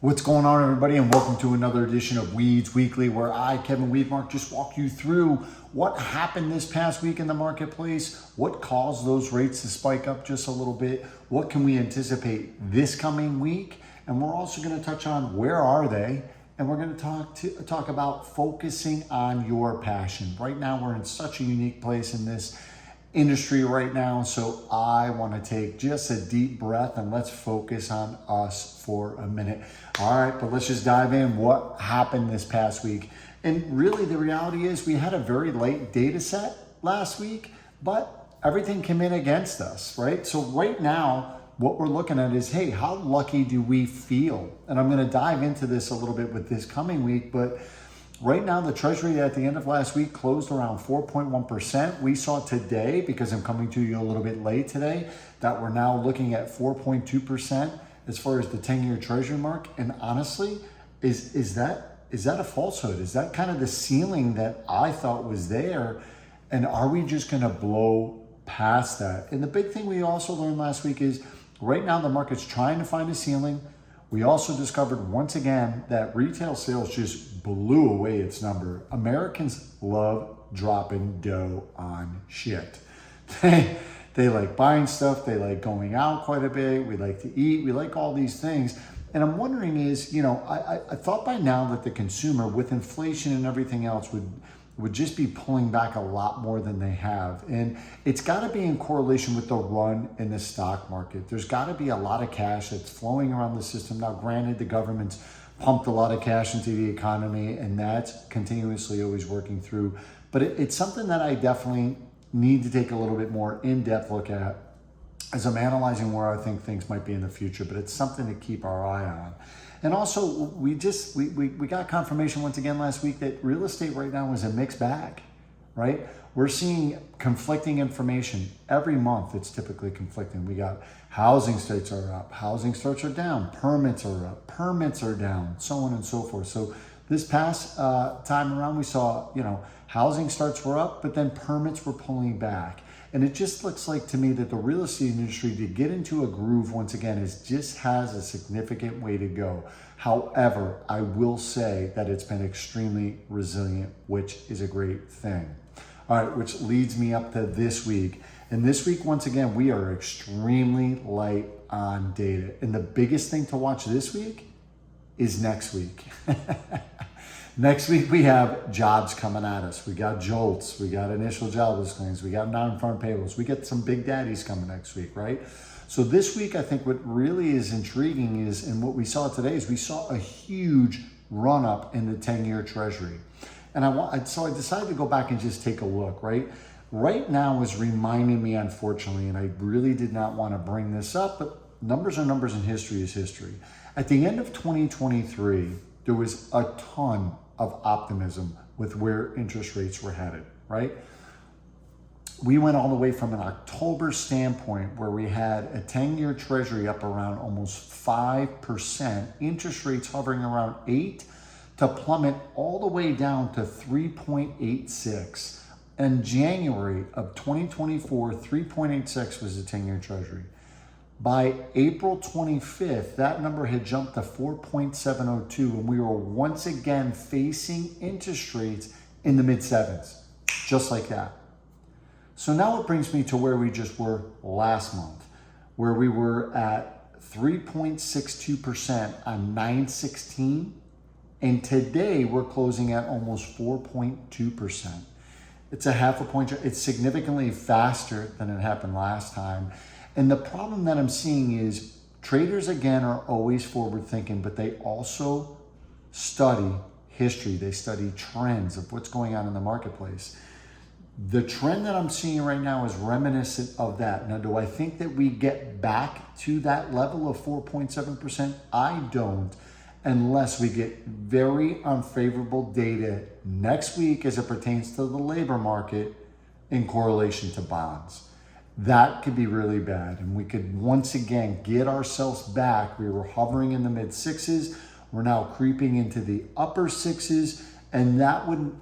What's going on, everybody, and welcome to another edition of Weeds Weekly, where I, Kevin Weedmark, just walk you through what happened this past week in the marketplace, what caused those rates to spike up just a little bit, what can we anticipate this coming week, and we're also going to touch on where are they, and we're going to talk about focusing on your passion. Right now, we're in such a unique place in this industry right now, so I want to take just a deep breath and let's focus on us for a minute. All right, but let's just dive in. What happened this past week? And really, the reality is we had a very late data set last week, but everything came in against us, right? So right now, what we're looking at is, hey, how lucky do we feel? And I'm going to dive into this a little bit with this coming week, but right now, the Treasury at the end of last week closed around 4.1%. We saw today, because I'm coming to you a little bit late today, that we're now looking at 4.2% as far as the 10-year Treasury mark. And honestly, is that a falsehood? Is that kind of the ceiling that I thought was there? And are we just going to blow past that? And the big thing we also learned last week is right now the market's trying to find a ceiling. We also discovered once again that retail sales just blew away its number. Americans love dropping dough on shit. They like buying stuff. They like going out quite a bit. We like to eat. We like all these things. And I'm wondering is, I thought by now that the consumer with inflation and everything else would just be pulling back a lot more than they have. And it's got to be in correlation with the run in the stock market. There's got to be a lot of cash that's flowing around the system. Now, granted, the government's pumped a lot of cash into the economy, and that's continuously always working through. But it's something that I definitely need to take a little bit more in-depth look at as I'm analyzing where I think things might be in the future, but it's something to keep our eye on. And also, we got confirmation once again last week that real estate right now is a mixed bag, right? We're seeing conflicting information. Every month it's typically conflicting. We got housing starts are up, housing starts are down, permits are up, permits are down, so on and so forth. So this past time around, we saw, housing starts were up, but then permits were pulling back. And it just looks like to me that the real estate industry to get into a groove once again just has a significant way to go. However, I will say that it's been extremely resilient, which is a great thing. All right, which leads me up to this week. And this week, once again, we are extremely light on data. And the biggest thing to watch this week is next week. Next week, we have jobs coming at us. We got JOLTS, we got initial jobless claims, we got non-farm payrolls. We get some big daddies coming next week, right? So this week, I think what really is intriguing is, and what we saw today is we saw a huge run up in the 10-year Treasury. And so I decided to go back and just take a look, right? Right now is reminding me, unfortunately, and I really did not want to bring this up, but numbers are numbers and history is history. At the end of 2023, there was a ton of optimism with where interest rates were headed, right? We went all the way from an October standpoint where we had a 10-year Treasury up around almost 5%, interest rates hovering around 8%, to plummet all the way down to 3.86%. In January of 2024, 3.86 was the 10-year Treasury. By April 25th, that number had jumped to 4.702, and we were once again facing interest rates in the mid-sevens, just like that. So now it brings me to where we just were last month, where we were at 3.62% on 9/16, and today we're closing at almost 4.2%. It's a half a point. It's significantly faster than it happened last time. And the problem that I'm seeing is traders, again, are always forward thinking, but they also study history. They study trends of what's going on in the marketplace. The trend that I'm seeing right now is reminiscent of that. Now, do I think that we get back to that level of 4.7%? I don't, unless we get very unfavorable data next week as it pertains to the labor market in correlation to bonds. That could be really bad. And we could once again get ourselves back. We were hovering in the mid sixes. We're now creeping into the upper sixes. And that would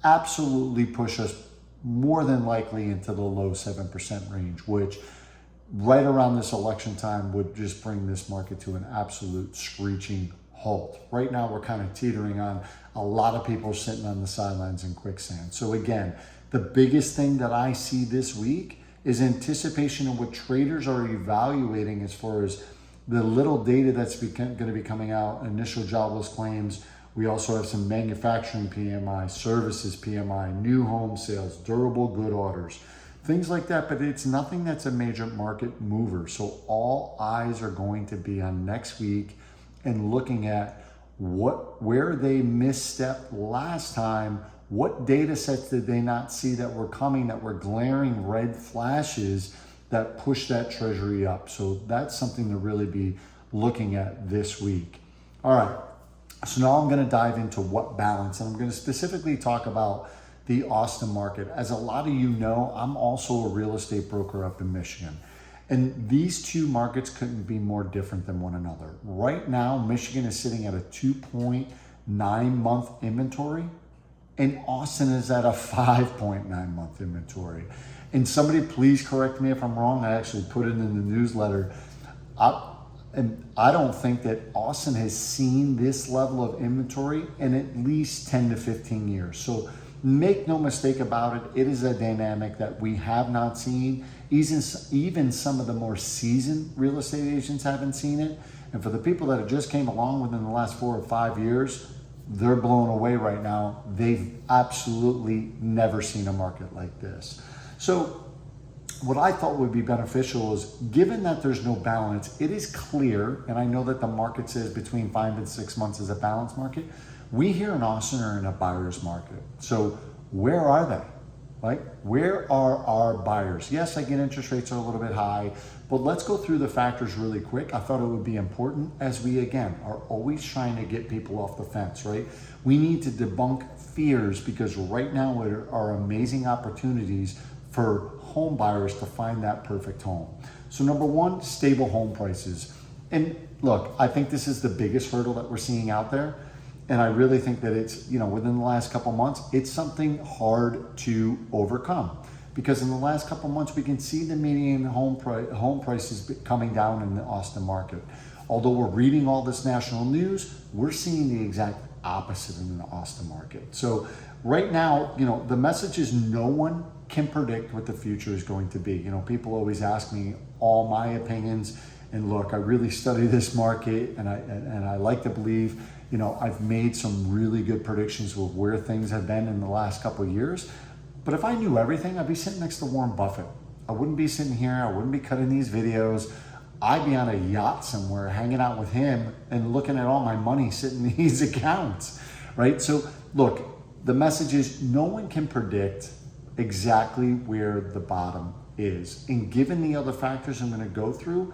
absolutely push us more than likely into the low 7% range, which right around this election time would just bring this market to an absolute screeching halt. Right now, we're kind of teetering on a lot of people sitting on the sidelines in quicksand. So again, the biggest thing that I see this week is anticipation of what traders are evaluating as far as the little data that's going to be coming out, initial jobless claims. We also have some manufacturing PMI, services PMI, new home sales, durable good orders, things like that. But it's nothing that's a major market mover. So all eyes are going to be on next week and looking at where they misstepped last time. What data sets did they not see that were coming, that were glaring red flashes that push that Treasury up? So that's something to really be looking at this week. All right, so now I'm going to dive into what balance, and I'm going to specifically talk about the Austin market. As a lot of you know, I'm also a real estate broker up in Michigan. And these two markets couldn't be more different than one another. Right now, Michigan is sitting at a 2.9 month inventory, and Austin is at a 5.9 month inventory. And somebody please correct me if I'm wrong. I actually put it in the newsletter. And I don't think that Austin has seen this level of inventory in at least 10 to 15 years. So make no mistake about it, it is a dynamic that we have not seen. Even some of the more seasoned real estate agents haven't seen it. And for the people that just came along within the last 4 or 5 years, they're blown away right now. They've absolutely never seen a market like this. So what I thought would be beneficial is, given that there's no balance, it is clear, and I know that the market says between 5 and 6 months is a balanced market. We here in Austin are in a buyer's market. So where are they? Like, where are our buyers? Yes, I get interest rates are a little bit high, but let's go through the factors really quick. I thought it would be important, as we, again, are always trying to get people off the fence, right? We need to debunk fears, because right now there are amazing opportunities for home buyers to find that perfect home. So number one, stable home prices. And look, I think this is the biggest hurdle that we're seeing out there. And I really think that it's, within the last couple months, it's something hard to overcome. Because in the last couple months, we can see the median home prices coming down in the Austin market. Although we're reading all this national news, we're seeing the exact opposite in the Austin market. So right now, the message is no one can predict what the future is going to be. People always ask me all my opinions. And look, I really study this market, and I like to believe, I've made some really good predictions of where things have been in the last couple of years. But if I knew everything, I'd be sitting next to Warren Buffett. I wouldn't be sitting here. I wouldn't be cutting these videos. I'd be on a yacht somewhere hanging out with him and looking at all my money sitting in these accounts, right? So look, the message is no one can predict exactly where the bottom is. And given the other factors I'm going to go through,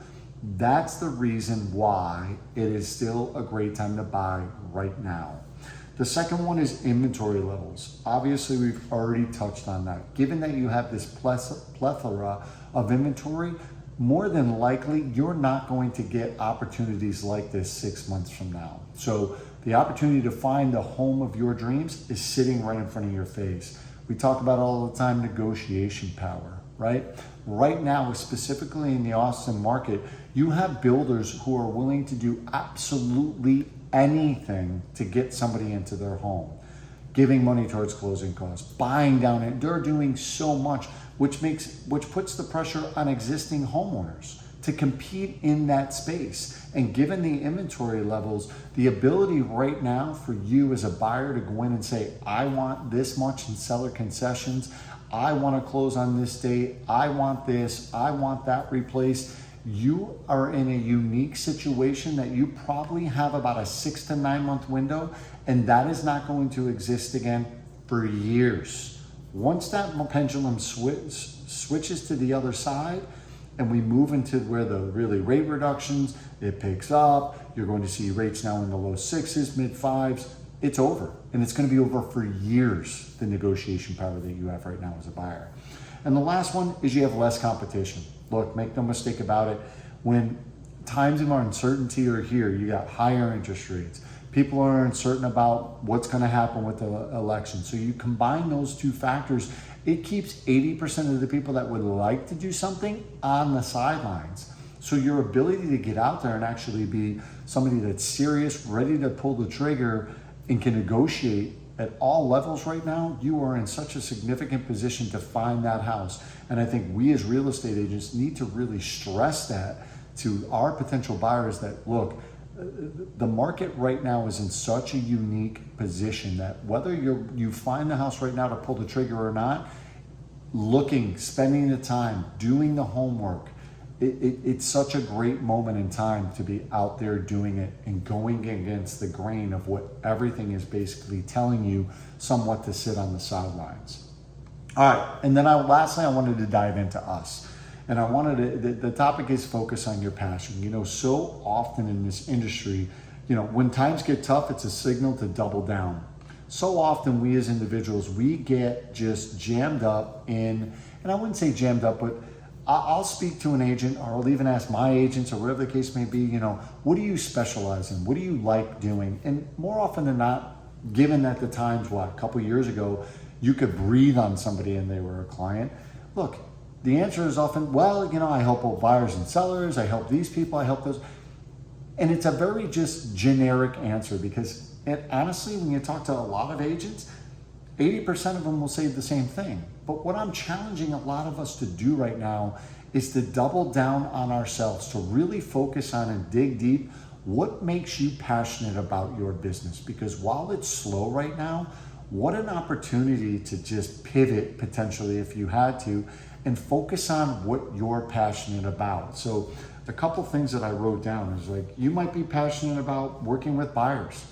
that's the reason why it is still a great time to buy right now. The second one is inventory levels. Obviously, we've already touched on that. Given that you have this plethora of inventory, more than likely, you're not going to get opportunities like this 6 months from now. So the opportunity to find the home of your dreams is sitting right in front of your face. We talk about all the time negotiation power, right? Right now, specifically in the Austin market, you have builders who are willing to do absolutely anything to get somebody into their home, giving money towards closing costs, buying down it. They're doing so much, which puts the pressure on existing homeowners to compete in that space. And given the inventory levels, the ability right now for you as a buyer to go in and say, I want this much in seller concessions, I want to close on this date, I want this, I want that replaced. You are in a unique situation that you probably have about a 6 to 9 month window, and that is not going to exist again for years. Once that pendulum switches to the other side, and we move into where the really rate reductions, it picks up, you're going to see rates now in the low 6s, mid 5s, it's over. And it's going to be over for years, the negotiation power that you have right now as a buyer. And the last one is you have less competition. Look, make no mistake about it. When times of uncertainty are here, you got higher interest rates. People are uncertain about what's going to happen with the election. So you combine those two factors, it keeps 80% of the people that would like to do something on the sidelines. So your ability to get out there and actually be somebody that's serious, ready to pull the trigger, and can negotiate at all levels right now, you are in such a significant position to find that house. And I think we as real estate agents need to really stress that to our potential buyers that, look, the market right now is in such a unique position that whether you find the house right now to pull the trigger or not, looking, spending the time, doing the homework, it's such a great moment in time to be out there doing it and going against the grain of what everything is basically telling you somewhat to sit on the sidelines. All right, and then lastly, I wanted to dive into us. And I wanted to, the topic is focus on your passion. You know, so often in this industry, you know, when times get tough, it's a signal to double down. So often we as individuals, we get just jammed up in, and I wouldn't say jammed up, but I'll speak to an agent, or I'll even ask my agents, or whatever the case may be, you know, what do you specialize in? What do you like doing? And more often than not, given that the times, a couple years ago, you could breathe on somebody and they were a client. Look, the answer is often, well, you know, I help both buyers and sellers. I help these people. I help those. And it's a very just generic answer because honestly, when you talk to a lot of agents, 80% of them will say the same thing. But what I'm challenging a lot of us to do right now is to double down on ourselves, to really focus on and dig deep what makes you passionate about your business. Because while it's slow right now, what an opportunity to just pivot potentially if you had to and focus on what you're passionate about. So a couple things that I wrote down is like, you might be passionate about working with buyers,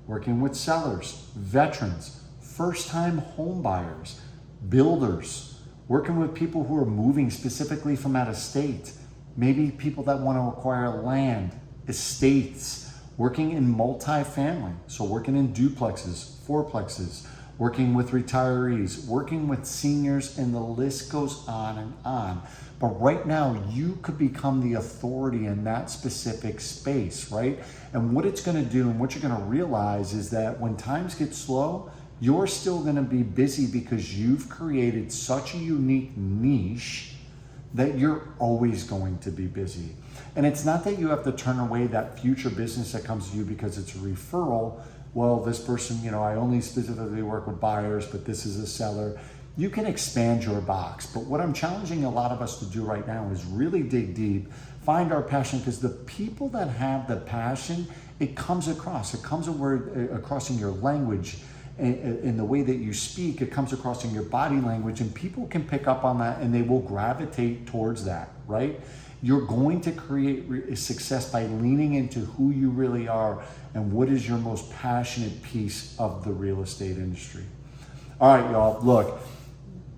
working with sellers, veterans, first-time home buyers, builders, working with people who are moving specifically from out of state, maybe people that want to acquire land, estates, working in multifamily, so working in duplexes, fourplexes, working with retirees, working with seniors, and the list goes on and on. But right now, you could become the authority in that specific space, right? And what it's going to do and what you're going to realize is that when times get slow, you're still going to be busy because you've created such a unique niche that you're always going to be busy. And it's not that you have to turn away that future business that comes to you because it's a referral. Well, this person, you know, I only specifically work with buyers, but this is a seller. You can expand your box. But what I'm challenging a lot of us to do right now is really dig deep, find our passion, because the people that have the passion, it comes across. It comes across in your language, in the way that you speak. It comes across in your body language, and people can pick up on that and they will gravitate towards that, right? You're going to create success by leaning into who you really are and what is your most passionate piece of the real estate industry. All right, y'all, look,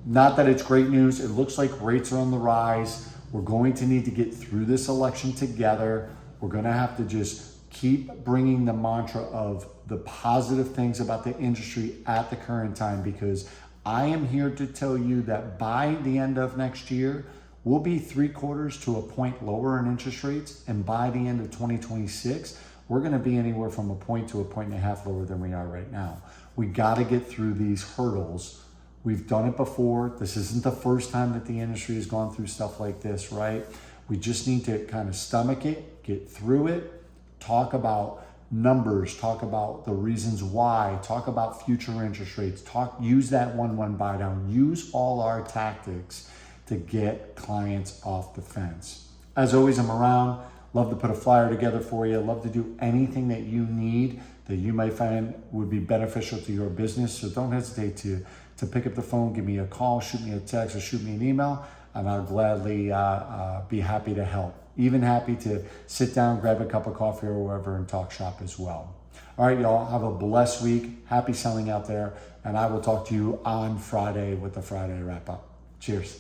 not that it's great news. It looks like rates are on the rise. We're going to need to get through this election together. We're going to have to just keep bringing the mantra of the positive things about the industry at the current time, because I am here to tell you that by the end of next year, we'll be 3/4 to a point lower in interest rates. And by the end of 2026, we're going to be anywhere from a point to a point and a half lower than we are right now. We got to get through these hurdles. We've done it before. This isn't the first time that the industry has gone through stuff like this, right? We just need to kind of stomach it, get through it, talk about numbers, talk about the reasons why, talk about future interest rates, use that 1-1 buy down, use all our tactics to get clients off the fence. As always, I'm around. Love to put a flyer together for you. Love to do anything that you need that you might find would be beneficial to your business. So don't hesitate to pick up the phone, give me a call, shoot me a text, or shoot me an email, and I'll gladly be happy to help. Even happy to sit down, grab a cup of coffee or wherever and talk shop as well. All right, y'all, have a blessed week. Happy selling out there, and I will talk to you on Friday with the Friday wrap up. Cheers.